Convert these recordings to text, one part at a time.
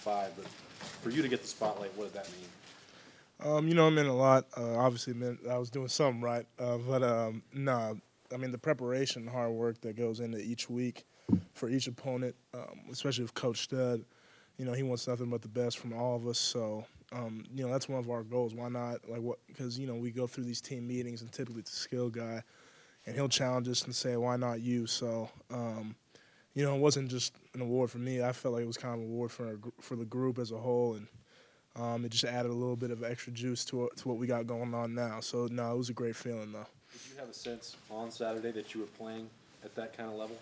5, but for you to get the spotlight, what did that mean? It meant a lot. Obviously, it meant I was doing something right. Nah, I mean, the preparation and hard work that goes into each week for each opponent, especially with Coach Stud, he wants nothing but the best from all of us. So, that's one of our goals. Why not? Because, we go through these team meetings, and typically it's a skill guy, and he'll challenge us and say, why not you? So, it wasn't just an award for me. I felt like it was kind of an award for the group as a whole, and it just added a little bit of extra juice to what we got going on now. So, no, it was a great feeling, though. Did you have a sense on Saturday that you were playing at that kind of level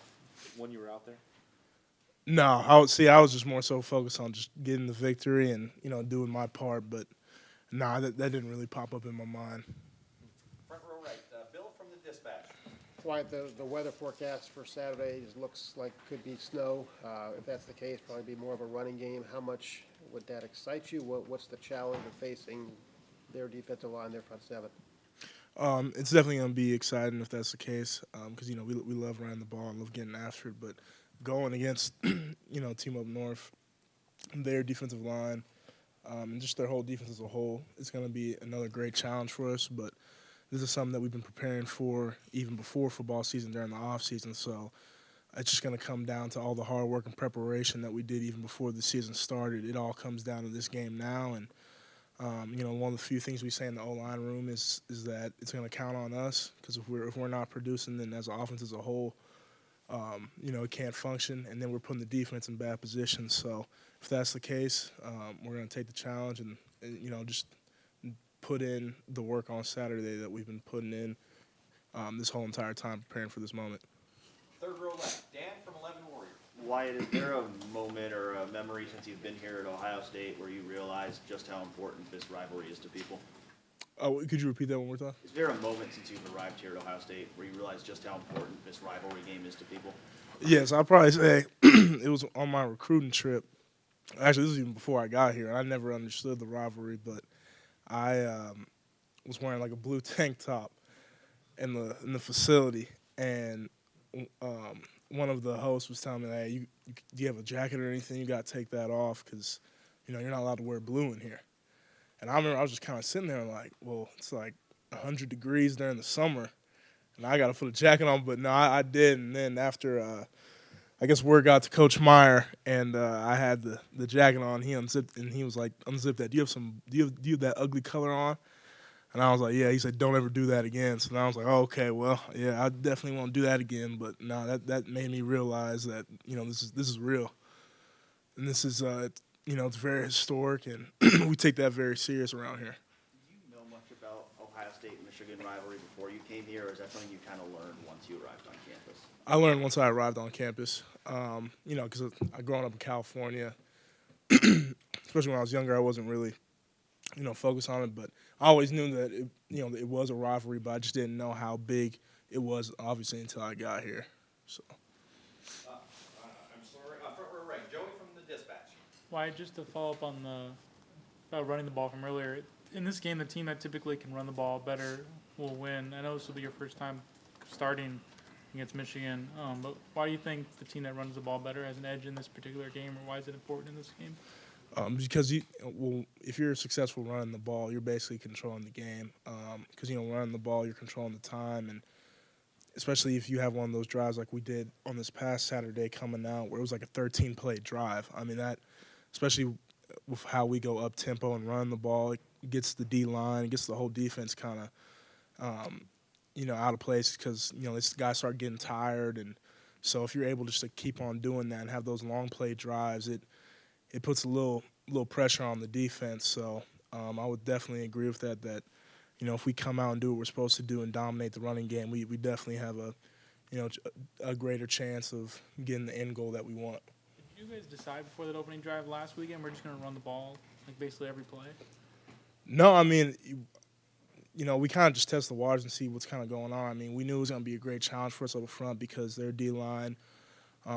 when you were out there? No, I was just more so focused on just getting the victory and, doing my part. But, nah, that didn't really pop up in my mind. Front row right, Bill from the Dispatch. Wyatt, the weather forecast for Saturday looks like could be snow. If that's the case, probably be more of a running game. How much would that excite you? What's the challenge of facing their defensive line, their front seven? It's definitely going to be exciting if that's the case because, we love running the ball and love getting after it. But going against, Team Up North, their defensive line, and just their whole defense as a whole, it's going to be another great challenge for us. But this is something that we've been preparing for even before football season, during the off season. So it's just going to come down to all the hard work and preparation that we did even before the season started. It all comes down to this game now. And, one of the few things we say in the O-line room is that it's going to count on us because if we're not producing, then as an offense as a whole, it can't function. And then we're putting the defense in bad positions. So if that's the case, we're going to take the challenge and just put in the work on Saturday that we've been putting in this whole entire time preparing for this moment. Third row left, Dan from 11 Warriors. Wyatt, is there a moment or a memory since you've been here at Ohio State where you realized just how important this rivalry is to people? Oh, could you repeat that one more time? Is there a moment since you've arrived here at Ohio State where you realize just how important this rivalry game is to people? Yes, I'll probably say it was on my recruiting trip. Actually, this was even before I got here. I never understood the rivalry, but I was wearing like a blue tank top in the facility, and one of the hosts was telling me, "Hey, do you have a jacket or anything? You got to take that off because you're not allowed to wear blue in here." And I remember I was just kind of sitting there like, "Well, it's like 100 degrees during the summer, and I got to put a jacket on." But no, I did. And then after, I guess word got to Coach Meyer, and I had the jacket on. He unzipped, and he was like, "Unzip that. Do you have that ugly color on?" And I was like, "Yeah." He said, "Don't ever do that again." So then I was like, "Oh, okay, well, yeah, I definitely won't do that again." But no, that made me realize that this is real, and this is it's very historic, and we take that very serious around here. Did you know much about Ohio State-Michigan rivalry before you came here, or is that something you kind of learned once you arrived on campus? I learned once I arrived on campus, because I growing up in California, especially when I was younger, I wasn't really focused on it, but I always knew that it was a rivalry, but I just didn't know how big it was, obviously, until I got here. So. I'm sorry, front row right, Joey from the Dispatch. Why, just to follow up on about running the ball from earlier, in this game, the team that typically can run the ball better will win. I know this will be your first time starting against Michigan, but why do you think the team that runs the ball better has an edge in this particular game, or why is it important in this game? Because if you're successful running the ball, you're basically controlling the game. Because running the ball, you're controlling the time, and especially if you have one of those drives like we did on this past Saturday coming out, where it was like a 13-play drive. I mean that, especially with how we go up tempo and run the ball, it gets the D line, it gets the whole defense kind of, out of place because this guys start getting tired, and so if you're able just to keep on doing that and have those long play drives, it puts a little pressure on the defense. So I would definitely agree with that. That if we come out and do what we're supposed to do and dominate the running game, we definitely have a greater chance of getting the end goal that we want. Did you guys decide before that opening drive last weekend we're just going to run the ball like basically every play? No, I mean, we kind of just test the waters and see what's kind of going on. I mean, we knew it was going to be a great challenge for us up front because their D line,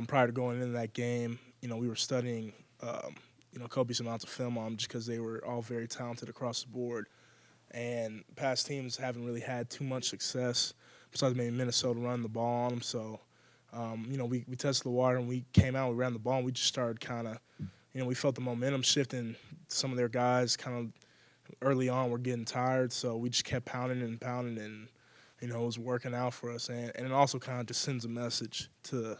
prior to going into that game, we were studying. Copious amounts of film on them just because they were all very talented across the board. And past teams haven't really had too much success, besides maybe Minnesota running the ball on them. So, we tested the water and we came out, we ran the ball, and we just started kind of, we felt the momentum shifting. Some of their guys kind of early on were getting tired, so we just kept pounding and pounding, and it was working out for us. And it also kind of just sends a message to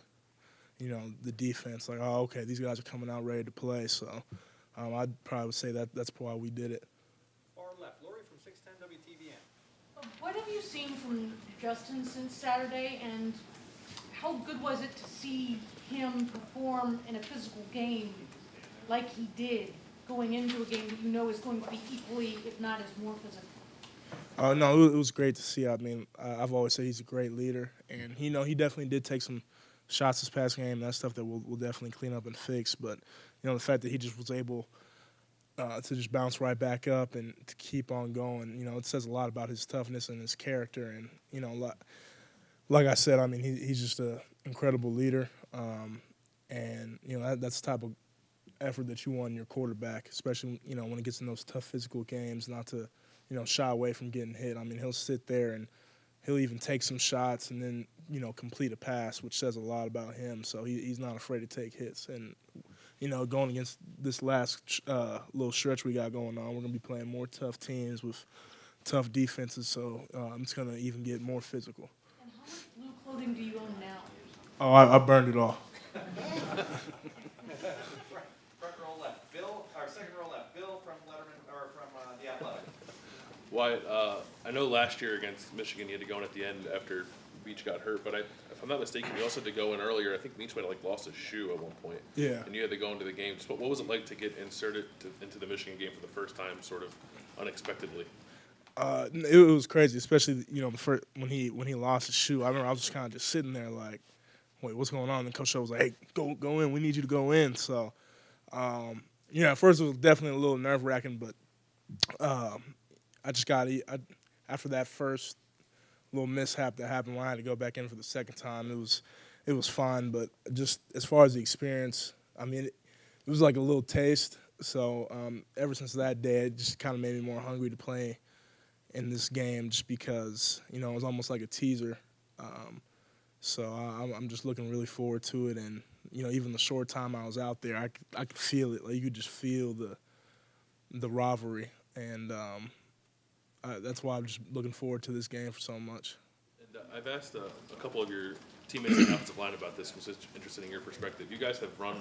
the defense, like, oh, okay, these guys are coming out ready to play. So I'd probably would say that's why we did it. Far left, Lori from 610 WTVN. What have you seen from Justin since Saturday, and how good was it to see him perform in a physical game like he did, going into a game that you know is going to be equally, if not as more physical? No, it was great to see. I mean, I've always said he's a great leader, and he definitely did take some shots this past game. That's stuff that we'll definitely clean up and fix. But the fact that he just was able to just bounce right back up and to keep on going, it says a lot about his toughness and his character. And like I said, I mean, he's just an incredible leader, and that's the type of effort that you want in your quarterback, especially when it gets in those tough physical games, not to shy away from getting hit. I mean, he'll sit there and he'll even take some shots and then complete a pass, which says a lot about him. So he's not afraid to take hits. And going against this last little stretch we got going on, we're gonna be playing more tough teams with tough defenses. So it's gonna even get more physical. And how much blue clothing do you own now? Oh, I burned it all. Front row left, Bill, or second row left, Bill from Lettermen, or from The Athletic. Wyatt, I know last year against Michigan you had to go in at the end after Beach got hurt, but if I'm not mistaken, you also had to go in earlier. I think Beach might have lost his shoe at one point. Yeah. And you had to go into the game. What was it like to get inserted into the Michigan game for the first time, sort of unexpectedly? It was crazy, especially the first when he lost his shoe. I remember I was just kind of just sitting there like, wait, what's going on? And Coach Show was like, hey, go in. We need you to go in. So, at first it was definitely a little nerve wracking, but I just got after that first little mishap that happened when I had to go back in for the second time. It was fine, but just as far as the experience, I mean, it was like a little taste. So ever since that day, it just kind of made me more hungry to play in this game, just because it was almost like a teaser. So I'm just looking really forward to it, and even the short time I was out there, I could feel it. Like you could just feel the rivalry, and that's why I'm just looking forward to this game for so much. And I've asked a couple of your teammates in the offensive line about this. Was interested in your perspective. You guys have run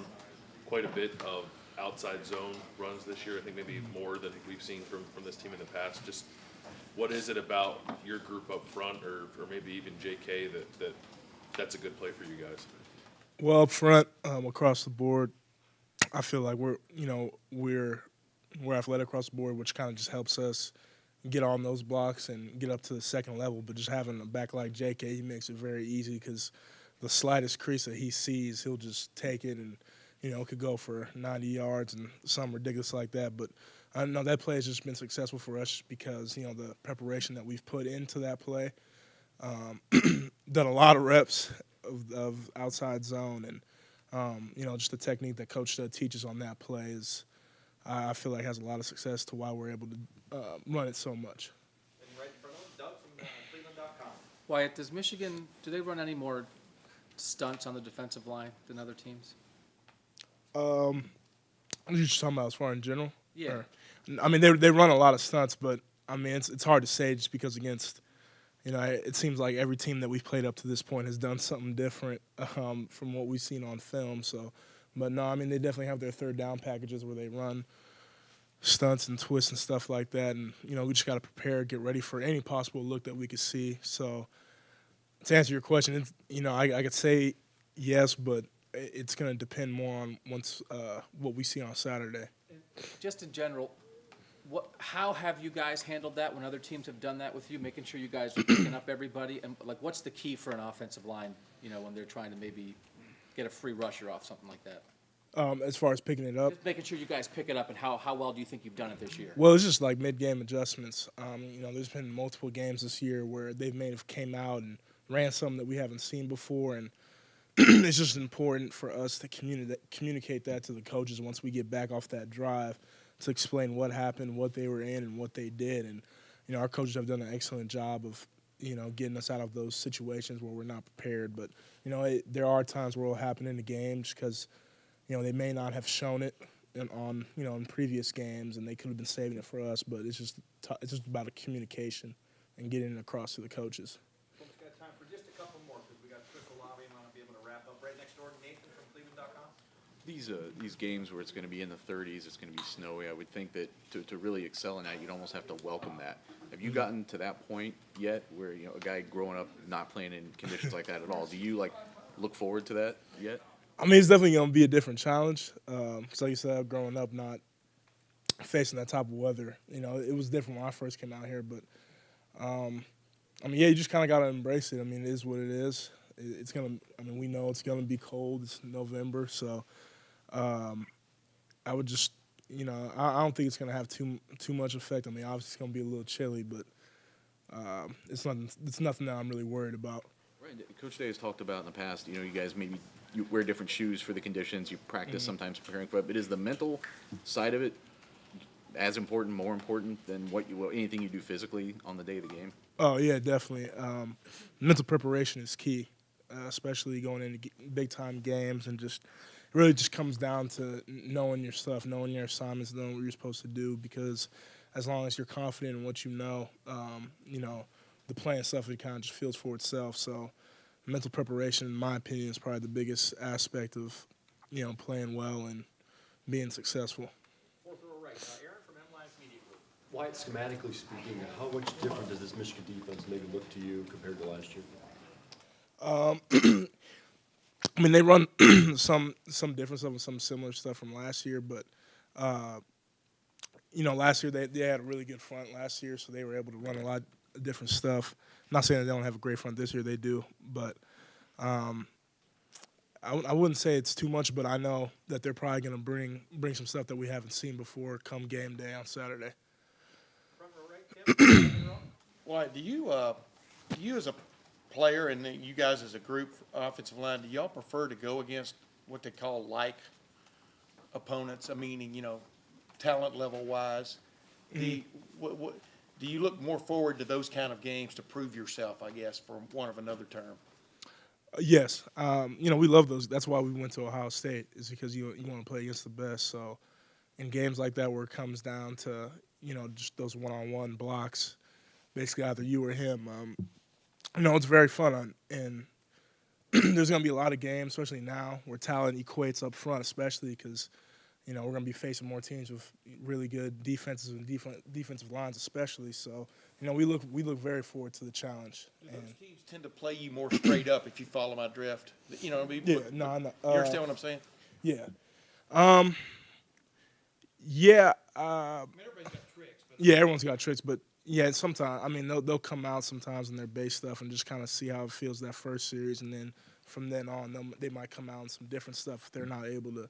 quite a bit of outside zone runs this year. I think maybe more than we've seen from this team in the past. Just what is it about your group up front, or maybe even JK, that's a good play for you guys? Well, up front, across the board, I feel like we're athletic across the board, which kind of just helps us get on those blocks and get up to the second level. But just having a back like JK, he makes it very easy, because the slightest crease that he sees, he'll just take it, and it could go for 90 yards and something ridiculous like that. But I know that play has just been successful for us because the preparation that we've put into that play. Done a lot of reps of outside zone, and just the technique that Coach teaches on that play is, I feel like, has a lot of success to why we're able to run it so much. And right in front of him, Doug from Cleveland.com. Wyatt, does Michigan, do they run any more stunts on the defensive line than other teams? What are you talking about as far in general? Yeah. Or, I mean, they run a lot of stunts, but I mean, it's hard to say just because against, it seems like every team that we've played up to this point has done something different from what we've seen on film. So, but no, I mean, they definitely have their third down packages where they run stunts and twists and stuff like that. And, we just got to prepare, get ready for any possible look that we could see. So to answer your question, it's, I could say yes, but it's going to depend more on what we see on Saturday. Just in general, how have you guys handled that when other teams have done that with you, making sure you guys are picking up everybody? And what's the key for an offensive line, when they're trying to maybe get a free rusher off, something like that? As far as picking it up, Just making sure you guys pick it up, and how well do you think you've done it this year? well, it's just like mid-game adjustments. There's been multiple games this year where they may have came out and ran something that we haven't seen before, and it's just important for us to communicate that to the coaches once we get back off that drive, to explain what happened, what they were in, and what they did. And our coaches have done an excellent job of getting us out of those situations where we're not prepared. But there are times where it'll happen in the game just because they may not have shown it in previous games, and they could have been saving it for us. But it's just about a communication and getting it across to the coaches. We've got time for just a couple more because we got Crystal Lobby and want to be able to wrap up. Right next door to Nathan from Cleveland.com. These games where it's going to be in the 30s, it's going to be snowy. I would think that to really excel in that, you'd almost have to welcome that. Have you gotten to that point yet, where a guy growing up not playing in conditions like that at all? Do you look forward to that yet? I mean, it's definitely going to be a different challenge. Because like you said, growing up not facing that type of weather, it was different when I first came out here. But you just kind of got to embrace it. I mean, it is what it is. It's gonna. I mean, we know it's gonna be cold. It's November, so I would just, I don't think it's gonna have too much effect. I mean, obviously it's gonna be a little chilly, but it's nothing that I'm really worried about. Right. Coach Day has talked about in the past. You guys maybe you wear different shoes for the conditions. You practice sometimes preparing for it. But is the mental side of it as important, more important than anything you do physically on the day of the game? Oh yeah, definitely. Mental preparation is key, especially going into big time games, and it really just comes down to knowing your stuff, knowing your assignments, knowing what you're supposed to do. Because as long as you're confident in what you know, the playing stuff, it kind of just feels for itself. So mental preparation, in my opinion, is probably the biggest aspect of playing well and being successful. Fourth row right. Aaron from MLive Media Group. Wyatt, schematically speaking, how much different does this Michigan defense maybe look to you compared to last year? I mean, they run some different stuff and some similar stuff from last year, but last year they had a really good front last year, so they were able to run a lot of different stuff. I'm not saying they don't have a great front this year, they do, but I wouldn't say it's too much, but I know that they're probably going to bring some stuff that we haven't seen before come game day on Saturday. Front row right. Tim. Wyatt, do you as a player and then you guys as a group, offensive line, do y'all prefer to go against what they call opponents? Meaning, talent level wise. Do you look more forward to those kind of games to prove yourself, I guess, for want of another term? Yes. We love those. That's why we went to Ohio State, is because you want to play against the best. So in games like that where it comes down to, just those one-on-one blocks, basically either you or him, it's very fun. And there's going to be a lot of games, especially now, where talent equates up front, especially because, we're going to be facing more teams with really good defenses and defensive lines especially. So, we look very forward to the challenge. Do those teams tend to play you more straight up, if you follow my drift? Yeah, no, I know. You understand what I'm saying? Yeah. Yeah. Everybody's got tricks. But Yeah, everyone's got tricks, but yeah, sometimes, they'll come out sometimes in their base stuff and just kind of see how it feels that first series, and then from then on, they might come out in some different stuff if they're not able to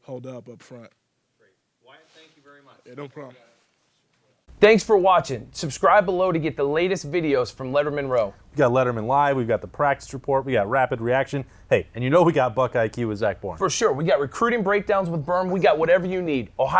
hold up front. Great. Wyatt, thank you very much. Yeah, no problem. Thanks for watching. Subscribe below to get the latest videos from Lettermen Row. We got Letterman Live, we've got the practice report, we got rapid reaction. Hey, and we got Buckeye Q with Zach Bourne. For sure. We got recruiting breakdowns with Berm. We got whatever you need. Ohio